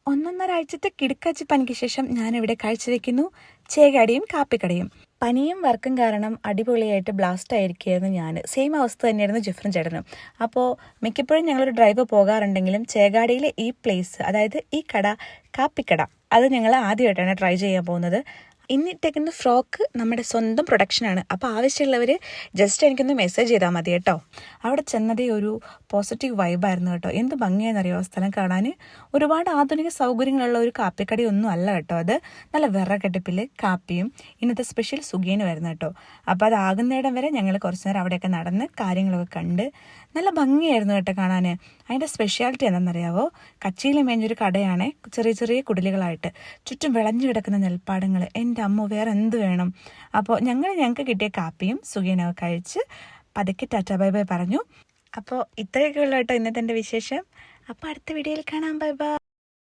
ഒന്നൊന്നരാഴ്ചത്തെ കിടുക്കാച്ചി പനിക്ക് ശേഷം ഞാനിവിടെ കാഴ്ചവെക്കുന്നു ചേകാടിയും കാപ്പിക്കടയും. പനിയും വർക്കും കാരണം അടിപൊളിയായിട്ട് ബ്ലാസ്റ്റ് ആയിരിക്കുകയായിരുന്നു ഞാൻ. സെയിം അവസ്ഥ തന്നെയായിരുന്നു ജിഫ്രൻ ചേട്ടനും. അപ്പോൾ മിക്കപ്പോഴും ഞങ്ങളൊരു ഡ്രൈവ് പോകാറുണ്ടെങ്കിലും ചേകാടിയിലെ ഈ പ്ലേസ്, അതായത് ഈ കട കാപ്പിക്കട, അത് ഞങ്ങൾ ആദ്യമായിട്ടാണ് ട്രൈ ചെയ്യാൻ പോകുന്നത്. ഇന്നിട്ടേക്കുന്ന ഫ്രോക്ക് നമ്മുടെ സ്വന്തം പ്രൊഡക്ഷനാണ്. അപ്പോൾ ആവശ്യമുള്ളവർ ജസ്റ്റ് എനിക്കൊന്ന് മെസ്സേജ് ചെയ്താൽ മതി കേട്ടോ. അവിടെ ചെന്നതേ ഒരു പോസിറ്റീവ് വൈബായിരുന്നു കേട്ടോ. എന്ത് ഭംഗിയാണെന്നറിയോ സ്ഥലം കാണാൻ. ഒരുപാട് ആധുനിക സൗകര്യങ്ങളുള്ള ഒരു കാപ്പിക്കടയൊന്നും അല്ല കേട്ടോ. അത് നല്ല വിറകടുപ്പിൽ കാപ്പിയും ഇന്നത്തെ സ്പെഷ്യൽ സുഖീനുമായിരുന്നു കേട്ടോ. അപ്പോൾ അതാകുന്നിടം വരെ ഞങ്ങൾ കുറച്ച് നേരം അവിടെയൊക്കെ നടന്ന് കാര്യങ്ങളൊക്കെ കണ്ട് നല്ല ഭംഗിയായിരുന്നു കേട്ടോ കാണാൻ. അതിൻ്റെ സ്പെഷ്യാലിറ്റി എന്താണെന്നറിയാവോ? കച്ചിയിൽ മേഞ്ഞൊരു കടയാണ്, ചെറിയ ചെറിയ കുടിലുകളായിട്ട് ചുറ്റും വിളഞ്ഞു കിടക്കുന്ന നെൽപ്പാടങ്ങൾ. എൻ്റെ അമ്മ വേറെ എന്ത് വേണം. അപ്പോൾ ഞങ്ങൾക്ക് കിട്ടിയ കാപ്പിയും സുഖീനൊക്കെ കഴിച്ച് പതുക്കെ ടാറ്റാ ബൈ ബൈ പറഞ്ഞു. അപ്പോൾ ഇത്രയൊക്കെ ഉള്ളൂ കേട്ടോ ഇന്നത്തെ എൻ്റെ വിശേഷം. അപ്പോൾ അടുത്ത വീഡിയോയിൽ കാണാം. Bye bye.